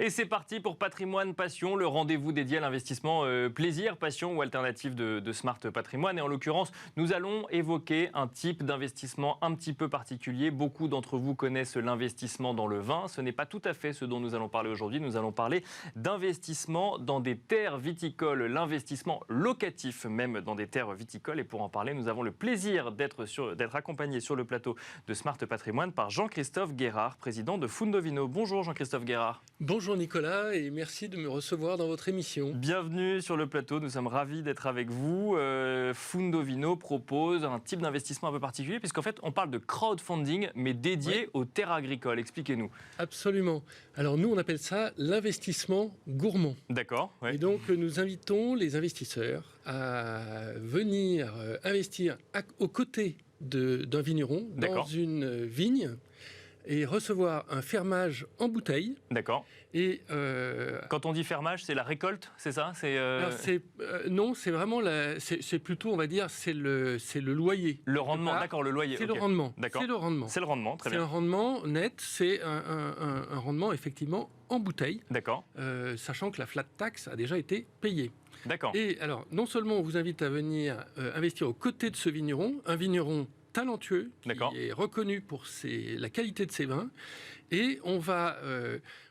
Et c'est parti pour Patrimoine Passion, le rendez-vous dédié à l'investissement plaisir, passion ou alternative de Smart Patrimoine. Et en l'occurrence, nous allons évoquer un type d'investissement un petit peu particulier. Beaucoup d'entre vous connaissent l'investissement dans le vin. Ce n'est pas tout à fait ce dont nous allons parler aujourd'hui. Nous allons parler d'investissement dans des terres viticoles, l'investissement locatif même dans des terres viticoles. Et pour en parler, nous avons le plaisir d'être accompagnés sur le plateau de Smart Patrimoine par Jean-Christophe Guérard, président de Fundovino. Bonjour Jean-Christophe Guérard. Bonjour Nicolas et merci de me recevoir dans votre émission. Bienvenue sur le plateau, nous sommes ravis d'être avec vous. Fundovino propose un type d'investissement un peu particulier puisqu'en fait on parle de crowdfunding mais dédié aux terres agricoles. Expliquez-nous. Absolument. Alors nous on appelle ça l'investissement gourmand. D'accord. Ouais. Et donc nous invitons les investisseurs à venir investir aux côtés d'un vigneron dans une vigne et recevoir un fermage en bouteille. D'accord. Et quand on dit fermage, c'est la récolte, c'est ça? Non, c'est vraiment c'est plutôt, on va dire, c'est le loyer. Le rendement, d'accord, le loyer. C'est le rendement. D'accord. C'est le rendement. C'est le rendement, très bien. C'est un rendement net, c'est un rendement effectivement en bouteille. D'accord. Sachant que la flat tax a déjà été payée. D'accord. Et alors, non seulement on vous invite à venir investir aux côtés de ce vigneron, un vigneron talentueux, qui est reconnu pour la qualité de ses vins. Et on va,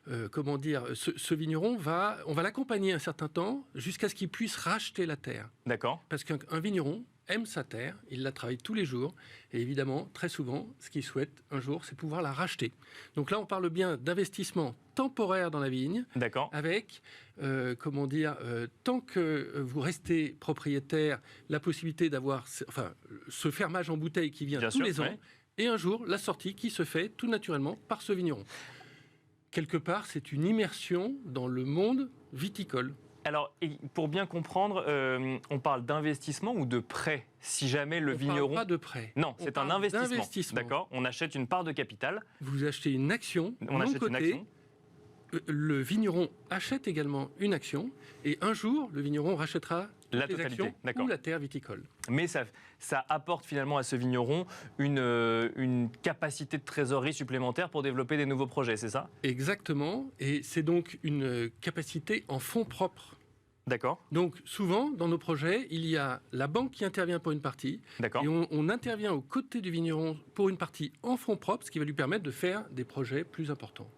ce vigneron, on va l'accompagner un certain temps jusqu'à ce qu'il puisse racheter la terre. D'accord. Parce qu'un vigneron aime sa terre, il la travaille tous les jours, et évidemment, très souvent, ce qu'il souhaite un jour, c'est pouvoir la racheter. Donc là, on parle bien d'investissement temporaire dans la vigne, avec, tant que vous restez propriétaire, la possibilité d'avoir ce fermage en bouteille qui vient tous les ans, et un jour, la sortie qui se fait tout naturellement par ce vigneron. Quelque part, c'est une immersion dans le monde viticole. Alors, pour bien comprendre, on parle d'investissement ou de prêt? Si jamais le vigneron... On ne parle pas de prêt. Non, c'est un investissement. D'accord. On achète une part de capital. Vous achetez une action. On achète une action. Le vigneron achète également une action. Et un jour, le vigneron rachètera la les totalité, actions ou la terre viticole. Mais ça apporte finalement à ce vigneron une capacité de trésorerie supplémentaire pour développer des nouveaux projets, c'est ça? Exactement. Et c'est donc une capacité en fonds propres. D'accord. Donc souvent, dans nos projets, il y a la banque qui intervient pour une partie. D'accord. Et on intervient aux côtés du vigneron pour une partie en fonds propres, ce qui va lui permettre de faire des projets plus importants.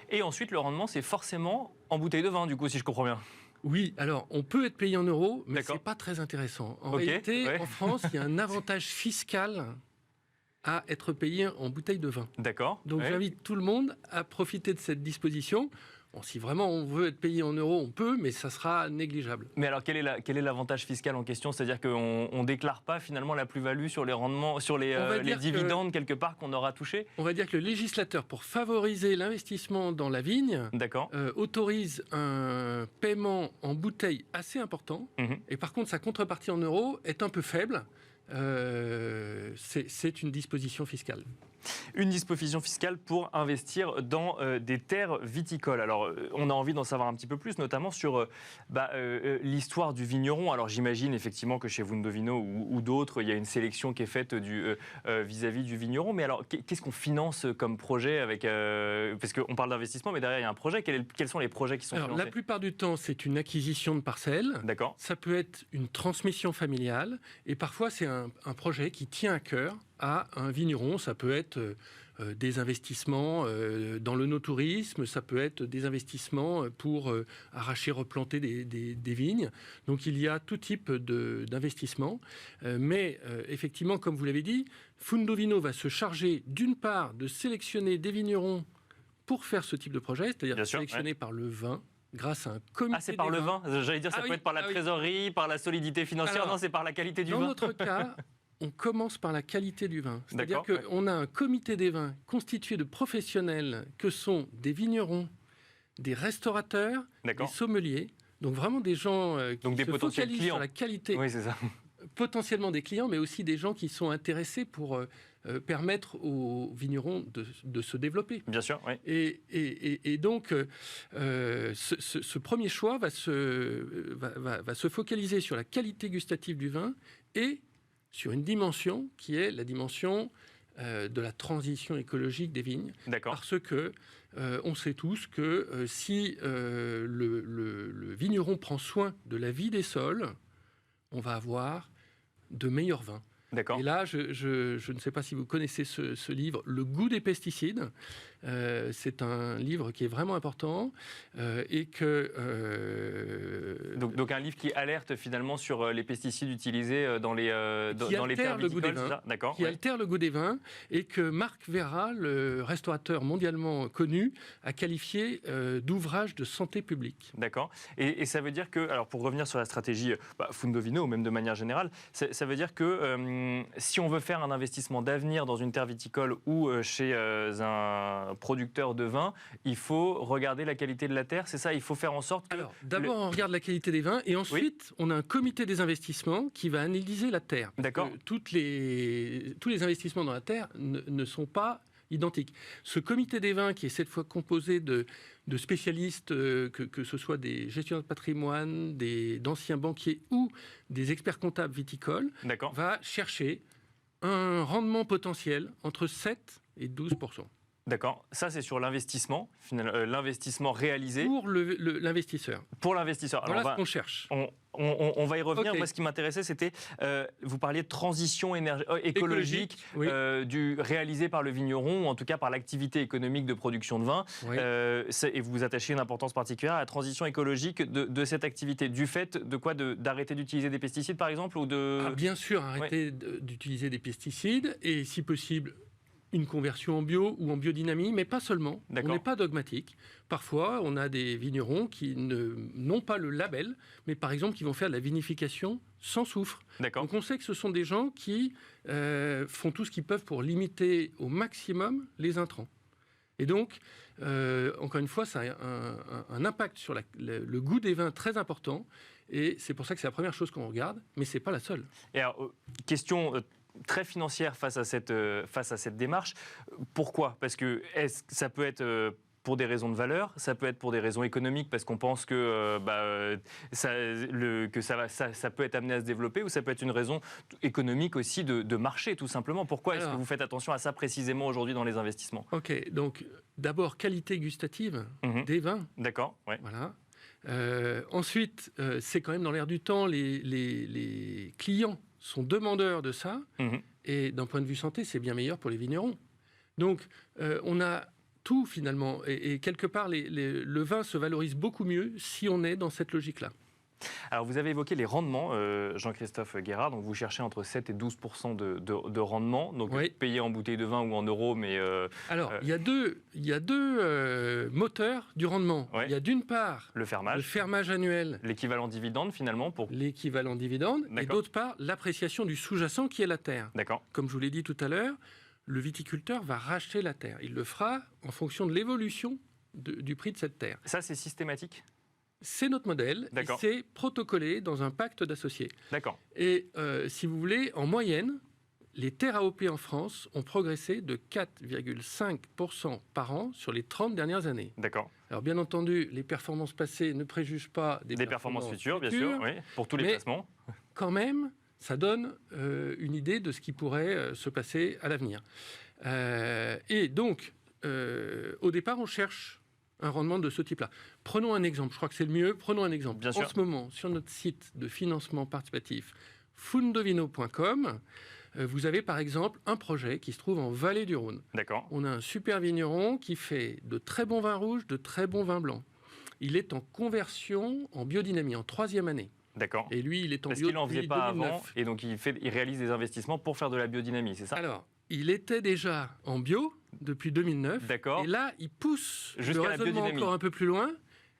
Et ensuite, le rendement, c'est forcément en bouteille de vin, du coup, si je comprends bien. Oui, alors on peut être payé en euros, mais ce n'est pas très intéressant. En réalité, en France, il y a un avantage fiscal à être payé en bouteille de vin. D'accord. Donc j'invite tout le monde à profiter de cette disposition. Bon, si vraiment on veut être payé en euros, on peut, mais ça sera négligeable. Mais alors, quel est l'avantage fiscal en question? C'est-à-dire qu'on ne déclare pas finalement la plus-value sur les rendements, sur les dividendes quelque part qu'on aura touchés? On va dire que le législateur, pour favoriser l'investissement dans la vigne, autorise un paiement en bouteille assez important. Et par contre, sa contrepartie en euros est un peu faible. C'est une disposition fiscale. Une disposition fiscale pour investir dans des terres viticoles. Alors, on a envie d'en savoir un petit peu plus, notamment sur l'histoire du vigneron. Alors, j'imagine effectivement que chez Fundovino ou d'autres, il y a une sélection qui est faite vis-à-vis du vigneron. Mais alors, qu'est-ce qu'on finance comme projet avec parce qu'on parle d'investissement, mais derrière, il y a un projet. Quels sont les projets qui sont financés? La plupart du temps, c'est une acquisition de parcelles. D'accord. Ça peut être une transmission familiale. Et parfois, c'est un projet qui tient à cœur à un vigneron. Ça peut être des investissements dans le no-tourisme, ça peut être des investissements pour arracher, replanter des vignes. Donc il y a tout type d'investissements. Mais effectivement, comme vous l'avez dit, Fundovino va se charger d'une part de sélectionner des vignerons pour faire ce type de projet, c'est-à-dire sélectionner par le vin, grâce à un comité. Ah, c'est par le vin? J'allais dire, ça peut être par la trésorerie, par la solidité financière. Alors, non, c'est par la qualité du vin. Dans notre cas, on commence par la qualité du vin. C'est-à-dire qu'on a un comité des vins constitué de professionnels que sont des vignerons, des restaurateurs, des sommeliers. Donc vraiment des gens qui se focalisent sur la qualité. Oui, c'est ça. Potentiellement des clients, mais aussi des gens qui sont intéressés pour permettre aux vignerons de se développer. Bien sûr, oui. Et donc, ce premier choix va se focaliser sur la qualité gustative du vin et sur une dimension qui est la dimension de la transition écologique des vignes. D'accord. Parce que on sait tous que si le vigneron prend soin de la vie des sols, on va avoir de meilleurs vins. D'accord. Et là, je ne sais pas si vous connaissez ce livre, Le goût des pesticides. C'est un livre qui est vraiment important et que... Donc un livre qui alerte finalement sur les pesticides utilisés dans les terres viticoles, c'est ça ? D'accord. Qui altère le goût des vins et que Marc Vera, le restaurateur mondialement connu, a qualifié d'ouvrage de santé publique. D'accord. Et ça veut dire que, alors pour revenir sur la stratégie Fundovino, ou même de manière générale, ça veut dire que si on veut faire un investissement d'avenir dans une terre viticole ou chez un producteur de vin, il faut regarder la qualité de la terre, c'est ça ? Il faut faire en sorte que... Alors, d'abord, on regarde la qualité des vins et ensuite, on a un comité des investissements qui va analyser la terre. D'accord. Tous les investissements dans la terre ne sont pas identiques. Ce comité des vins, qui est cette fois composé de spécialistes, que ce soit des gestionnaires de patrimoine, d'anciens banquiers ou des experts comptables viticoles, D'accord. va chercher un rendement potentiel entre 7 et 12%. D'accord. Ça, c'est sur l'investissement, l'investissement réalisé. Pour l'investisseur. Pour l'investisseur. Voilà ce qu'on cherche. On va y revenir. Okay. Moi, ce qui m'intéressait, c'était, vous parliez de transition écologique oui. réalisée par le vigneron, ou en tout cas par l'activité économique de production de vin. Oui. Et vous attachez une importance particulière à la transition écologique de cette activité. Du fait de quoi ? D'arrêter d'utiliser des pesticides, par exemple, ou de... Bien sûr, arrêter d'utiliser des pesticides et, si possible, une conversion en bio ou en biodynamie, mais pas seulement. D'accord. On n'est pas dogmatique. Parfois, on a des vignerons qui n'ont pas le label, mais par exemple qui vont faire de la vinification sans soufre. D'accord. Donc on sait que ce sont des gens qui font tout ce qu'ils peuvent pour limiter au maximum les intrants. Et donc, encore une fois, ça a un impact sur le goût des vins très important. Et c'est pour ça que c'est la première chose qu'on regarde, mais ce n'est pas la seule. Et alors, question... très financière face à cette démarche. Pourquoi ? Parce que ça peut être pour des raisons de valeur, ça peut être pour des raisons économiques, parce qu'on pense que ça peut être amené à se développer, ou ça peut être une raison économique aussi de marché, tout simplement. Pourquoi est-ce que vous faites attention à ça précisément aujourd'hui dans les investissements ? Ok, donc d'abord, qualité gustative des vins. D'accord, ouais. Voilà. Ensuite, c'est quand même dans l'air du temps, les clients sont demandeurs de ça, et d'un point de vue santé, c'est bien meilleur pour les vignerons. Donc, on a tout finalement, et quelque part, le vin se valorise beaucoup mieux si on est dans cette logique-là. Alors, vous avez évoqué les rendements, Jean-Christophe Guérard. Donc, vous cherchez entre 7 et 12% de rendement. Donc, oui. Payé en bouteille de vin ou en euros, mais... Alors, il y a deux moteurs du rendement. Ouais. Il y a d'une part le fermage annuel. L'équivalent dividende, finalement, pour... L'équivalent dividende. Et d'autre part, l'appréciation du sous-jacent qui est la terre. D'accord. Comme je vous l'ai dit tout à l'heure, le viticulteur va racheter la terre. Il le fera en fonction de l'évolution du prix de cette terre. Ça, c'est systématique ? C'est notre modèle, et c'est protocolé dans un pacte d'associés. D'accord. Et si vous voulez, en moyenne, les terres AOP en France ont progressé de 4,5% par an sur les 30 dernières années. D'accord. Alors bien entendu, les performances passées ne préjugent pas des performances futures, bien sûr, oui, pour tous les placements. Quand même, ça donne une idée de ce qui pourrait se passer à l'avenir. Et donc, au départ, on cherche un rendement de ce type-là. Prenons un exemple, je crois que c'est le mieux. Prenons un exemple. Bien sûr. En ce moment, sur notre site de financement participatif, fundovino.com, vous avez par exemple un projet qui se trouve en Vallée du Rhône. D'accord. On a un super vigneron qui fait de très bons vins rouges, de très bons vins blancs. Il est en conversion en biodynamie, en 3e année. D'accord. Et lui, il est en Parce bio qu'il n'en faisait depuis pas 2009. avant, et donc il réalise des investissements pour faire de la biodynamie, c'est ça ? Alors, il était déjà en bio depuis 2009. D'accord. Et là, il pousse jusqu'à le la raisonnement biodynamie. encore un peu plus loin.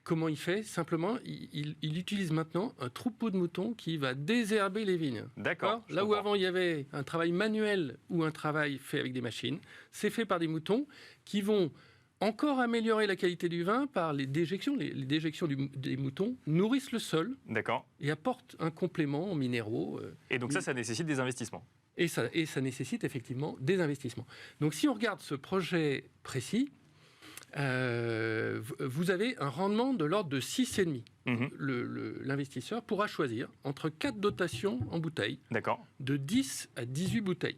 Comment il fait ? Simplement, il utilise maintenant un troupeau de moutons qui va désherber les vignes. D'accord. Là où avant il y avait un travail manuel ou un travail fait avec des machines, c'est fait par des moutons qui vont encore améliorer la qualité du vin par les déjections. Les déjections des moutons nourrissent le sol. D'accord. Et apportent un complément en minéraux. Et donc ça nécessite des investissements. Et ça nécessite effectivement des investissements. Donc si on regarde ce projet précis, vous avez un rendement de l'ordre de 6,5. L'investisseur pourra choisir entre 4 dotations en bouteilles, d'accord, de 10 à 18 bouteilles.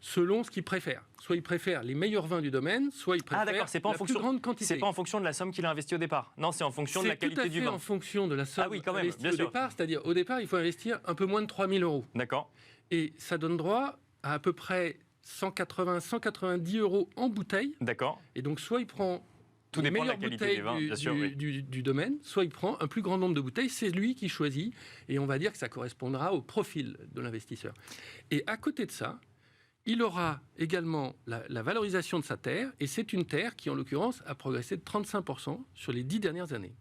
selon ce qu'il préfère. Soit il préfère les meilleurs vins du domaine, soit il préfère d'accord, c'est pas en la fonction, plus grande quantité. C'est pas en fonction de la somme qu'il a investie au départ. Non, c'est en fonction de la qualité du C'est tout à fait vin. en fonction de la somme quand même, investie bien au sûr. départ. C'est-à-dire, au départ, il faut investir un peu moins de 3 000 euros. D'accord. Et ça donne droit à peu près 190 euros en bouteille. D'accord. Et donc, soit il prend Tout les dépend de la meilleures qualité bouteilles du vin, bien sûr. Oui. du domaine, soit il prend un plus grand nombre de bouteilles, c'est lui qui choisit, et on va dire que ça correspondra au profil de l'investisseur. Et à côté de ça, il aura également la valorisation de sa terre, et c'est une terre qui, en l'occurrence, a progressé de 35% sur les 10 dernières années.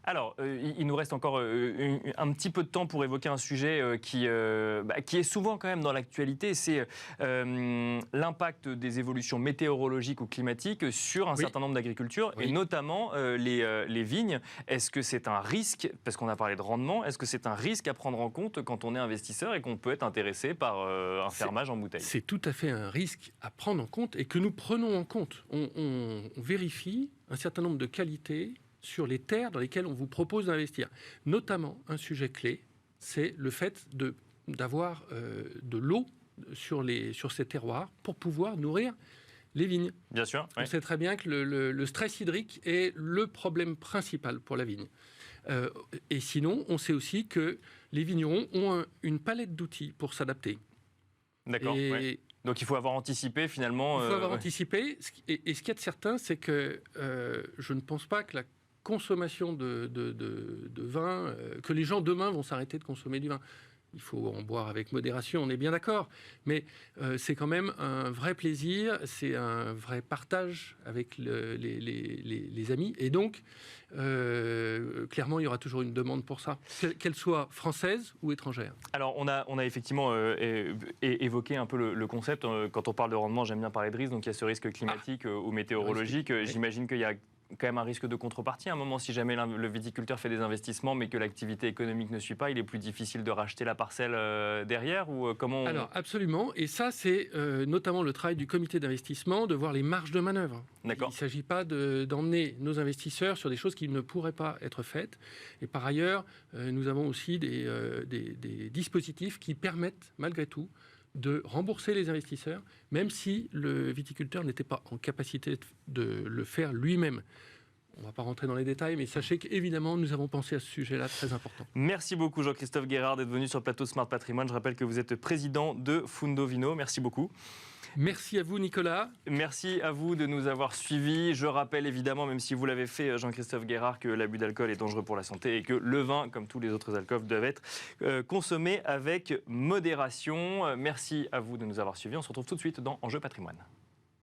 Alors, il nous reste encore un petit peu de temps pour évoquer un sujet qui est souvent quand même dans l'actualité, c'est l'impact des évolutions météorologiques ou climatiques sur un certain nombre d'agricultures, et notamment les vignes. Est-ce que c'est un risque, parce qu'on a parlé de rendement, est-ce que c'est un risque à prendre en compte quand on est investisseur et qu'on peut être intéressé par un fermage en bouteille? C'est tout à fait un risque à prendre en compte et que nous prenons en compte. On vérifie un certain nombre de qualités sur les terres dans lesquelles on vous propose d'investir. Notamment, un sujet clé, c'est le fait d'avoir de l'eau sur ces terroirs pour pouvoir nourrir les vignes. Bien sûr. On sait très bien que le stress hydrique est le problème principal pour la vigne. Et sinon, on sait aussi que les vignerons ont une palette d'outils pour s'adapter. D'accord. Donc il faut avoir anticipé finalement. Il faut avoir anticipé. Et ce qu'il y a de certain, c'est que je ne pense pas que la consommation de vin, que les gens demain vont s'arrêter de consommer du vin. Il faut en boire avec modération, on est bien d'accord. Mais c'est quand même un vrai plaisir, c'est un vrai partage avec les amis. Et donc, clairement, il y aura toujours une demande pour ça, qu'elle soit française ou étrangère. Alors, on a effectivement évoqué un peu le concept. Quand on parle de rendement, j'aime bien parler de risque. Donc, il y a ce risque climatique ou météorologique. J'imagine qu'il y a quand même un risque de contrepartie. À un moment, si jamais le viticulteur fait des investissements, mais que l'activité économique ne suit pas, il est plus difficile de racheter la parcelle derrière, ou comment Alors, absolument. Et ça, c'est notamment le travail du comité d'investissement, de voir les marges de manœuvre. D'accord. Il ne s'agit pas d'emmener nos investisseurs sur des choses qui ne pourraient pas être faites. Et par ailleurs, nous avons aussi des dispositifs qui permettent, malgré tout, de rembourser les investisseurs, même si le viticulteur n'était pas en capacité de le faire lui-même. On ne va pas rentrer dans les détails, mais sachez qu'évidemment, nous avons pensé à ce sujet-là très important. Merci beaucoup Jean-Christophe Guérard d'être venu sur le plateau de Smart Patrimoine. Je rappelle que vous êtes président de Fundo Vino. Merci beaucoup. Merci à vous, Nicolas. Merci à vous de nous avoir suivis. Je rappelle évidemment, même si vous l'avez fait, Jean-Christophe Guérard, que l'abus d'alcool est dangereux pour la santé et que le vin, comme tous les autres alcools, doivent être consommés avec modération. Merci à vous de nous avoir suivis. On se retrouve tout de suite dans Enjeu Patrimoine.